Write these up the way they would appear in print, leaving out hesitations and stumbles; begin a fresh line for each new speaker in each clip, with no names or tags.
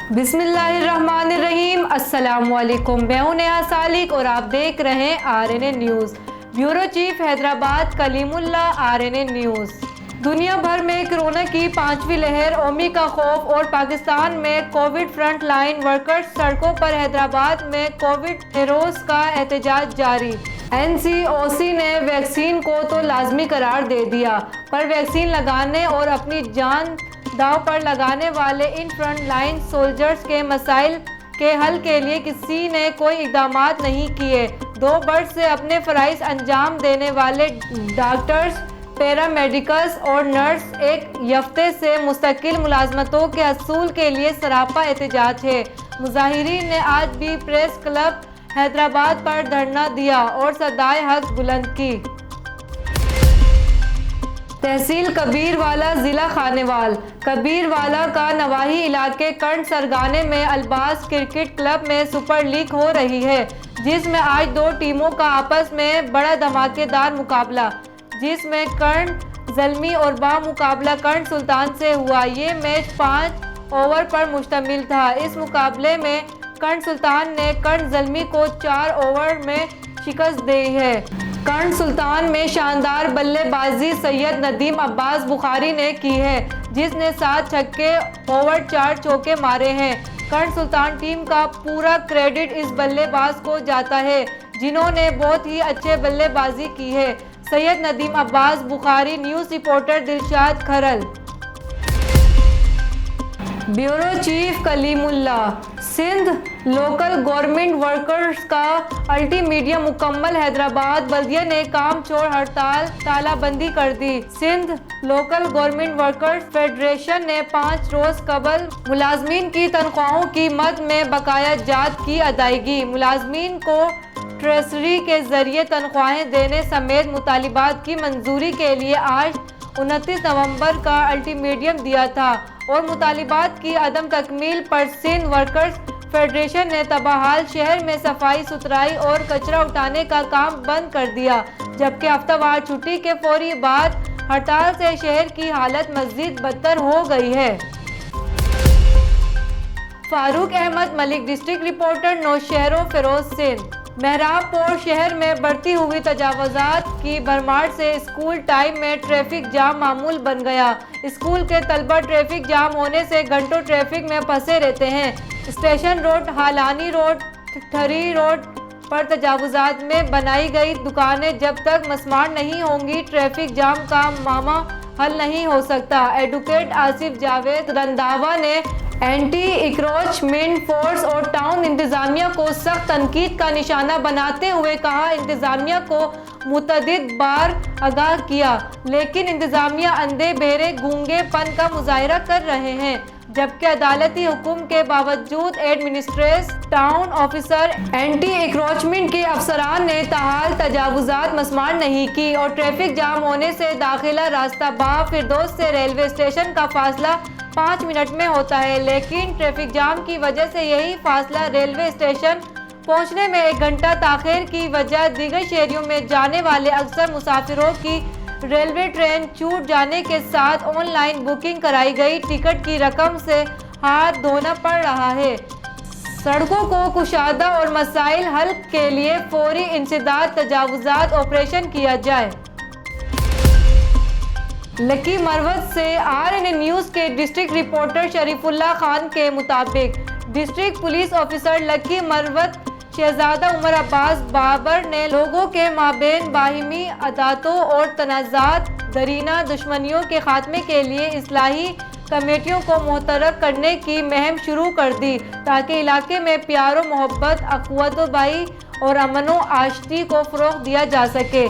बिस्मिल्लाहिर्रहमानिर्रहीम। अस्सलामुअलैकुम। मैं हूं नेहा सालिक और आप देख रहे हैं RNA news. Bureau chief Hyderabad Kalimulla, RNA news. दुनिया भर में कोरोना की 5वीं लहर, ओमी का खौफ और पाकिस्तान में कोविड फ्रंट लाइन वर्कर्स सड़कों पर। हैदराबाद में कोविड हीरोज़ का एहतजाज जारी। NCOC ने वैक्सीन को तो लाजमी करार दे दिया, पर वैक्सीन लगाने और अपनी जान दांव पर लगाने वाले इन फ्रंट लाइन सोल्जर्स के मसाइल के हल के लिए किसी ने कोई इक़दामात नहीं किए। 2 बरस से अपने फ़राइज़ अंजाम देने वाले डॉक्टर्स, पैरामेडिकल्स और नर्स एक हफ्ते से मुस्तकिल मुलाजमतों के हसूल के लिए सरापा एहतजाज है। मुजाहिरीन ने आज भी प्रेस क्लब हैदराबाद पर धरना दिया और सदाए हक बुलंद की। तहसील कबीरवाला, ज़िला खानेवाल। कबीरवाला का नवाही इलाके कंड सरगाने में अल्बास क्रिकेट क्लब में सुपर लीग हो रही है, जिसमें आज 2 टीमों का आपस में बड़ा धमाकेदार मुकाबला, जिसमें कंड ज़ल्मी और बामुकाबला कंड सुल्तान से हुआ। ये मैच 5 ओवर पर मुश्तमिल था। इस मुकाबले में कंड सुल्तान ने कंड ज़ल्मी को 4 ओवर में शिकस्त दी है। कंड सुल्तान में शानदार बल्लेबाजी सैयद नदीम अब्बास बुखारी ने की है, जिसने 7 छक्के ओवर 4 चौके मारे हैं। कंड सुल्तान टीम का पूरा क्रेडिट इस बल्लेबाज को जाता है, जिन्होंने बहुत ही अच्छे बल्लेबाजी की है। Syed Nadeem Abbas Bukhari. News reporter Dilshad Kharal. Bureau chief Kalimullah. Sindh local government workers का अल्टीमीडियम मुकम्मल। हैदराबाद बल्दिया ने काम छोड़ हड़ताल तालाबंदी कर दी। Sindh local government workers federation ने 5 रोज कबल मुलाजमीन की तनख्वाहों की मद में बकाया जात की अदायगी, मुलाजमीन को ट्रेजरी के जरिए तनख्वाहें देने समेत मुतालिबात की मंजूरी के लिए आज 29 नवंबर का अल्टीमीडियम दिया था और मुतालिबात की अदम तकमील पर सिंध वर्कर्स फेडरेशन ने तबाहाल शहर में सफाई सुथराई और कचरा उठाने का काम बंद कर दिया, जबकि हफ्तावार छुट्टी के फौरी बाद हड़ताल से शहर की हालत मज़ीद बदतर हो गई है। Farooq Ahmed Malik, district reporter, Naushahro, Feroze Sindh. महराबपुर शहर में बढ़ती हुई तजावुज़ात की भरमार से स्कूल टाइम में ट्रैफिक जाम मामूल बन गया। स्कूल के तलबा ट्रैफिक जाम होने से घंटों ट्रैफिक में फंसे रहते हैं। स्टेशन रोड, हालानी रोड, ठरी रोड पर तजावुज़ात में बनाई गई दुकानें जब तक मस्मार नहीं होंगी, ट्रैफिक जाम का मामला हल नहीं हो सकता। एडवोकेट आसिफ जावेद रंधावा ने एंटी इंक्रोचमेंट फोर्स और टाउन इंतजामिया को सख्त तनकीद का निशाना बनाते हुए कहा, इंतजामिया को मुतअद्दिद बार आगाह किया, लेकिन इंतजामिया अंधे बहरे गूंगेपन का मुजाहिरा कर रहे हैं, जबकि अदालती हुक्म के बावजूद administrative town officer, anti encroachment के अफसरान ने ताहाल तजावुज़ात मस्मार नहीं की और ट्रैफिक जाम होने से दाखिला रास्ता बा फिरदौस से रेलवे स्टेशन का फासला 5 मिनट में होता है, लेकिन ट्रैफिक जाम की वजह से यही फासला रेलवे स्टेशन पहुंचने में 1 घंटा ताख़ीर की वजह दीगर शहरों में जाने वाले अक्सर मुसाफिरों की रेलवे ट्रेन छूट जाने के साथ ऑनलाइन बुकिंग कराई गई टिकट की रकम से हाथ धोना पड़ रहा है। सड़कों को कुशादा और मसाइल हल के लिए फौरी इंसदाद तजावुज़ात ऑपरेशन किया जाए। लकी मरवत से आरएनए न्यूज़ के डिस्ट्रिक्ट रिपोर्टर शरीफुल्लाह खान के मुताबिक district police officer Lakki Marwat Shahzada Umar Abbas Babar ने लोगों के माबेन बाहिमी अदातों और तनाज़ात दरीना दुश्मनियों के खात्मे के लिए इस्लाही कमेटियों को मुहतरक करने की मुहिम शुरू कर दी, ताकि इलाके में प्यार व मोहब्बत, अख़ुवत भाई और अमन व आशती को फ़रोग़ दिया जा सके।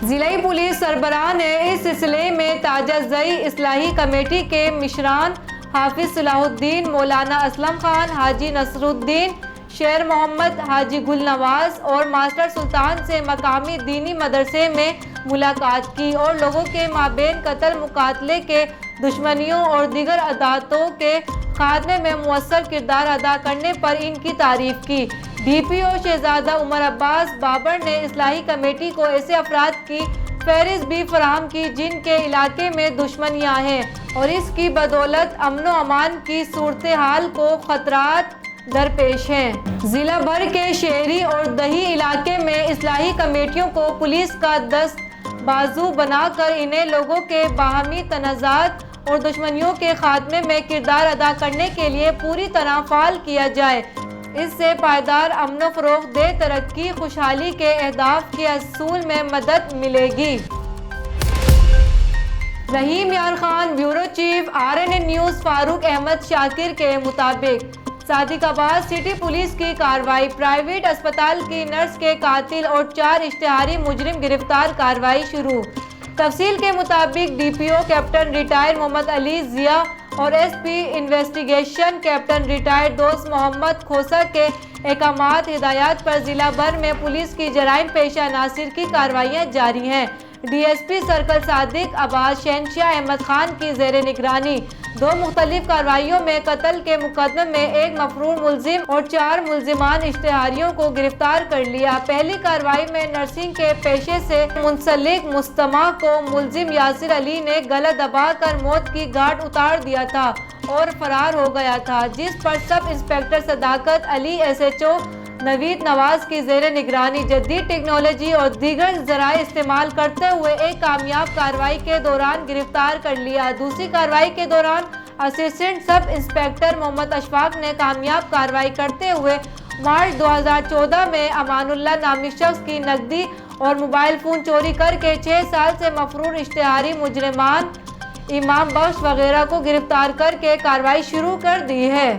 ज़िला पुलिस सरबराह ने इस सिलसिले में ताजाज़ई इस्लाही कमेटी के मिशरान हाफिज़ सलाहुद्दीन, मौलाना असलम खान, हाजी नसरुद्दीन, शेर मोहम्मद, हाजी गुल नवाज और मास्टर सुल्तान से मकामी दीनी मदरसे में मुलाकात की और लोगों के माबेन कत्ल मुकातले के दुश्मनियों और दीगर अदातों के खात्मे में मुअस्सर किरदार अदा करने पर इनकी तारीफ की। DPO शहजादा उमर अब्बास बाबर ने इस्लाही कमेटी को ऐसे अफराद की फहरिस्त भी फराहम की जिनके इलाके में दुश्मनियां हैं और इसकी बदौलत अमन व अमान की सूरत हाल को खतरात दरपेश हैं। जिला भर के शहरी और दही इलाके में इस्लाही कमेटियों को पुलिस का दस्त बाजू बनाकर इन्हें लोगों के बाहमी तनाज़ात और दुश्मनियों के खात्मे में किरदार अदा करने के लिए पूरी तरह फाल किया जाए। इससे पायदार अमन फ़रोग़ दे तरक्की खुशहाली के अहदाफ के असूल में मदद मिलेगी। Rahim Yar Khan bureau chief RNA news Farooq Ahmed Shakir के मुताबिक सादिकाबाद सिटी पुलिस की कार्रवाई, प्राइवेट अस्पताल की नर्स के कातिल और 4 इश्तिहारी मुजरिम गिरफ्तार, कार्रवाई शुरू। तफसील के मुताबिक DPO captain retired Mohammad Ali Zia और SP इन्वेस्टिगेशन कैप्टन रिटायर्ड दोस्त मोहम्मद खोसा के अहकामात हिदायत पर जिला भर में पुलिस की जराइम पेशा नासिर की कार्रवाइयाँ जारी हैं। DSP सर्कल सादिक अब्बास शहनशाह अहमद खान की ज़ेर निगरानी 2 मुख्तलिफ कार्रवाइयों में कत्ल के मुकदमे में 1 मफरूर मुलजिम और 4 मुलजिमान इश्तिहारियों को गिरफ्तार कर लिया। पहली कार्रवाई में नर्सिंग के पेशे से मुंसलिक मुस्तमा को मुलजिम यासिर अली ने गला दबाकर मौत की घाट उतार दिया था और फरार हो गया था, जिस पर सब इंस्पेक्टर सदाकत अली SHO नवीद नवाज की ज़ेर निगरानी जदीद टेक्नोलॉजी और दीगर ज़राए इस्तेमाल करते हुए एक कामयाब कार्रवाई के दौरान गिरफ्तार कर लिया। दूसरी कार्रवाई के दौरान assistant sub inspector Mohammad Ashfaq ने कामयाब कार्रवाई करते हुए मार्च 2014 में अमानुल्लाह नामी शख्स की नकदी और मोबाइल फ़ोन चोरी करके 6 साल से मफरूर इश्तिहारी मुजरिमान इमाम बख्श वगैरह को गिरफ्तार करके कार्रवाई शुरू कर दी है।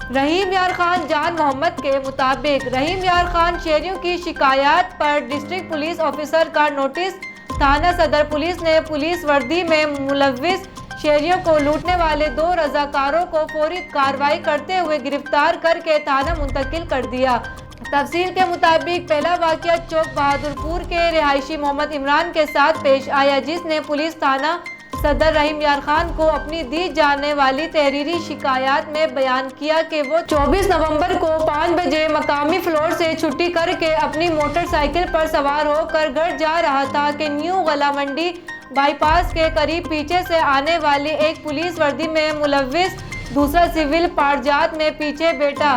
रहीम यार खान जान मोहम्मद के मुताबिक रहीम यार खान शहरियों की शिकायत पर डिस्ट्रिक्ट पुलिस ऑफिसर का नोटिस, थाना सदर पुलिस ने पुलिस वर्दी में मुलव्विस शहरियों को लूटने वाले 2 रजाकारों को फौरी कार्रवाई करते हुए गिरफ्तार करके थाना मुंतकिल कर दिया। तफसील के मुताबिक पहला वाक़या चौक बहादुरपुर के रिहायशी मोहम्मद इमरान के साथ पेश आया, जिसने पुलिस थाना सदर रहीम यार खान को अपनी दी जाने वाली तहरीरी शिकायत में बयान किया कि वो 24 नवंबर को 5 बजे मकामी फ्लोर से छुट्टी करके अपनी मोटरसाइकिल पर सवार होकर घर जा रहा था कि न्यू गला मंडी बाईपास के करीब पीछे से आने वाली एक पुलिस वर्दी में मुलव्विस दूसरा सिविल पारजात में पीछे बैठा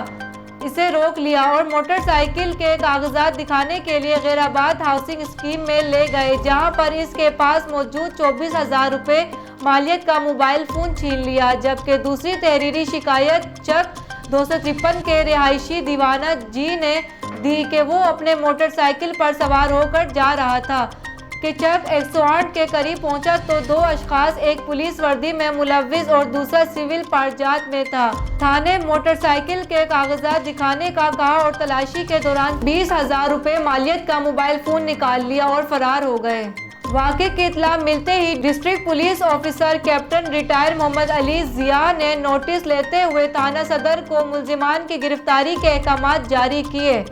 इसे रोक लिया और मोटरसाइकिल के कागजात दिखाने के लिए गैराबाद हाउसिंग स्कीम में ले गए, जहां पर इसके पास मौजूद 24,000 रुपये मालियत का मोबाइल फ़ोन छीन लिया। जबकि दूसरी तहरीरी शिकायत चक 253 के रिहायशी दीवाना जी ने दी कि वो अपने मोटरसाइकिल पर सवार होकर जा रहा था कि जब 108 के करीब पहुंचा तो 2 अशखास, एक पुलिस वर्दी में मुलव्विस और दूसरा सिविल पारजात में था। थाने मोटरसाइकिल के कागजात दिखाने का कहा और तलाशी के दौरान 20,000 रुपये मालियत का मोबाइल फ़ोन निकाल लिया और फरार हो गए। वाक़े की इत्तला मिलते ही district police officer captain retired Mohammad Ali Zia ने नोटिस लेते हुए थाना सदर को मुलजिमान की गिरफ्तारी के अहकामात जारी किए।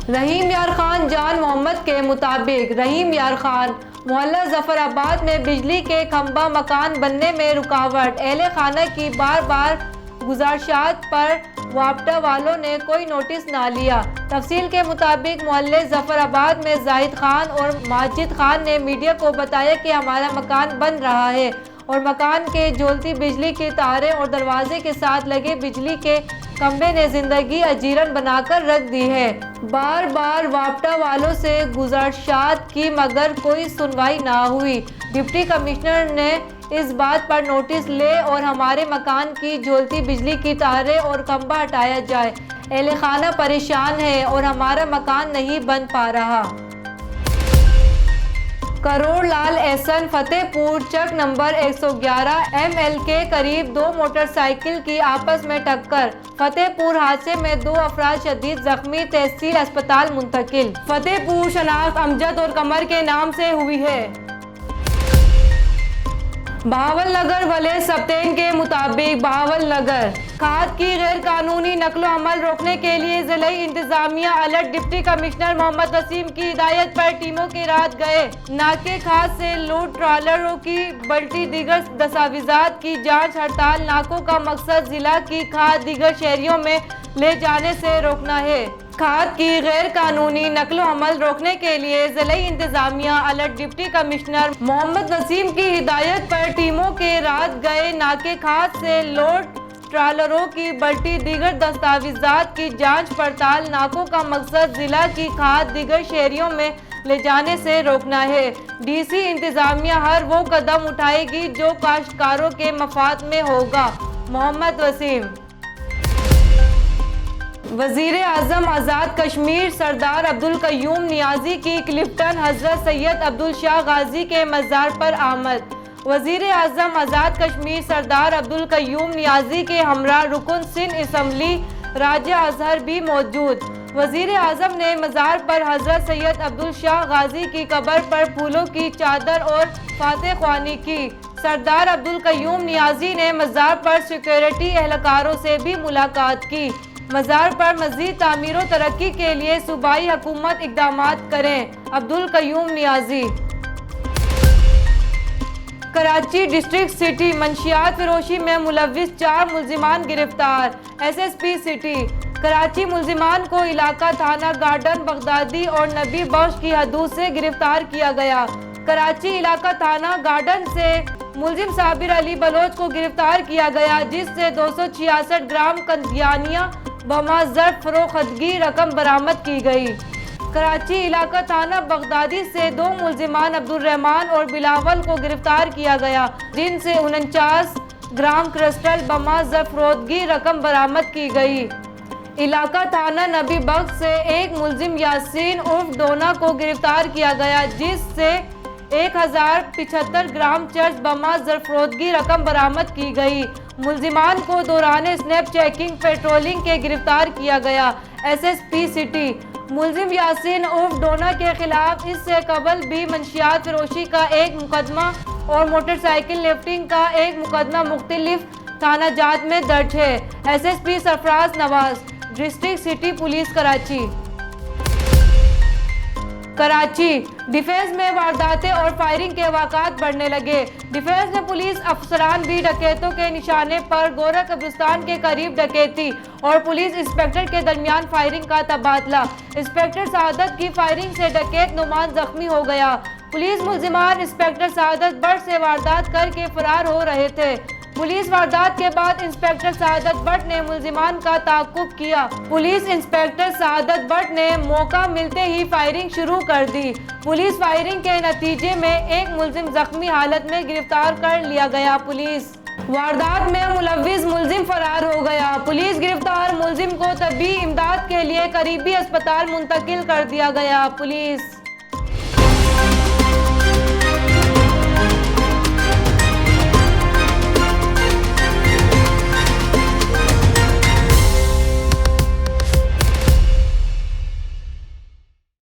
रहीम यार खान जान मोहम्मद के मुताबिक रहीम यार खान मोहल्ला जफराबाद में बिजली के खंभा मकान बनने में रुकावट, अहले खाना की बार बार गुजारिशात पर वापटा वालों ने कोई नोटिस ना लिया। तफसील के मुताबिक मोहल्ले जफराबाद में जाहिद खान और माजिद खान ने मीडिया को बताया कि हमारा मकान बन रहा है और मकान के जलती बिजली की तारें और दरवाजे के साथ लगे बिजली के खंभे ने जिंदगी अजीरन बनाकर रख दी है। बार बार वापटा वालों से गुजारिशात की मगर कोई सुनवाई ना हुई। डिप्टी कमिश्नर ने इस बात पर नोटिस ले और हमारे मकान की जलती बिजली की तारें और खंभा हटाया जाए। अहले खाना परेशान है और हमारा मकान नहीं बन पा रहा। करोड़ लाल एहसन फतेहपुर चक नंबर 111 ML के करीब 2 मोटरसाइकिल की आपस में टक्कर, फतेहपुर हादसे में 2 अफराद शदीद जख्मी, तहसील अस्पताल मुंतकिल। फतेहपुर शनाख्त अमजद और कमर के नाम से हुई है। बहावल नगर वले सप्तेन के मुताबिक बहावल नगर खाद की गैर कानूनी नकलो अमल रोकने के लिए जिले इंतजामिया अलर्ट, डिप्टी कमिश्नर मोहम्मद वसीम की हिदायत पर टीमों की रात गए। नाके खाद से लोड ट्रॉलरों की बल्टी दीगर दस्तावेजात की जांच हड़ताल। नाकों का मकसद जिला की खाद दीगर शहरियों में ले जाने से रोकना है। खाद की गैर कानूनी नकलो अमल रोकने के लिए ज़िला इंतजामिया अलर्ट। डिप्टी कमिश्नर मोहम्मद वसीम की हिदायत पर टीमों के रात गए नाके खाद से लोड ट्रालरों की बल्टी दीगर दस्तावेजात की जांच पड़ताल। नाकों का मकसद जिला की खाद दीगर शहरियों में ले जाने से रोकना है। डीसी इंतजामिया हर वो कदम उठाएगी जो काश्तकारों के मफाद में होगा। मोहम्मद वसीम। वज़ीर आज़म आज़ाद कश्मीर सरदार अब्दुल क़य्यूम नियाज़ी की क्लिफ्टन हज़रत सैयद अब्दुल शाह गाज़ी के मज़ार पर आमद। वज़ीर आज़म आज़ाद कश्मीर सरदार अब्दुल क़य्यूम नियाज़ी के हमरा रुकन सिंध असम्बली राजा अजहर भी मौजूद। वज़ीर आज़म ने मज़ार पर हज़रत सैयद अब्दुल शाह गाज़ी की कब्र पर फूलों की चादर और फातह ख्वानी की। सरदार अब्दुल क़य्यूम नियाज़ी ने मज़ार पर सिक्योरिटी एहलकारों से भी मुलाकात की। मज़ार पर मज़ीद तामीर और तरक्की के लिए सूबाई हुकूमत इक़दामात करें। अब्दुल क़य्यूम नियाज़ी। कराची डिस्ट्रिक्ट सिटी मंशियात फरोशी में मुलव्विस 4 मुल्जिमान गिरफ्तार। SSP सिटी कराची मुल्जिमान को इलाका थाना गार्डन बगदादी और नबी बख्श की हदूद से गिरफ्तार किया गया। कराची इलाका थाना गार्डन से मुल्जिम साबिर अली बलोच को गिरफ्तार किया गया, जिससे 266 ग्राम कंदियानिया बमा ज़र्फ़ फरोख्तगी रकम बरामद की गई। कराची इलाका थाना बगदादी से 2 मुल्जिमान अब्दुल रहमान और बिलावल को गिरफ्तार किया गया, जिनसे 49 ग्राम क्रिस्टल बमा ज़र्फ़ फरोख्तगी रकम बरामद की गई। इलाका थाना नबी बख्श से 1 मुल्जिम यासीन उर्फ डोना को गिरफ्तार किया गया, जिससे 1075 ग्राम चर्च बमा ज़र्फ़ फरोख्तगी रकम बरामद की गई। मुल्जिमान को दौरान स्नैप चेकिंग पेट्रोलिंग के गिरफ्तार किया गया। SSP सिटी मुल्जिम यासीन उर्फ डोना के खिलाफ इससे कबल भी मंशियात फरोशी का 1 मुकदमा और मोटरसाइकिल लिफ्टिंग का 1 मुकदमा मुख्तलिफ थाना जात में दर्ज है। SSP Sarfaraz Nawaz. District city police Karachi. Karachi defence में वारदातें और फायरिंग के वाक़ात बढ़ने लगे। डिफेंस में पुलिस अफसरान भी डकैतों के निशाने पर गोरा कब्रिस्तान के करीब डकैती और पुलिस इंस्पेक्टर के दरमियान फायरिंग का तबादला। इंस्पेक्टर सादत की फायरिंग से डकैत नुमान जख्मी हो गया। पुलिस मुल्जिमान इंस्पेक्टर सादत बट से वारदात करके फरार हो रहे थे। पुलिस वारदात के बाद इंस्पेक्टर सादत बट ने मुल्जिमान का ताक़ुब किया। पुलिस इंस्पेक्टर सादत बट ने मौका मिलते ही फायरिंग शुरू कर दी। पुलिस फायरिंग के नतीजे में 1 मुल्जिम जख्मी हालत में गिरफ्तार कर लिया गया। पुलिस वारदात में मुलव्विस मुल्जिम फरार हो गया। पुलिस गिरफ्तार मुल्जिम को तबी इमदाद के लिए करीबी अस्पताल मुंतकिल कर दिया गया। पुलिस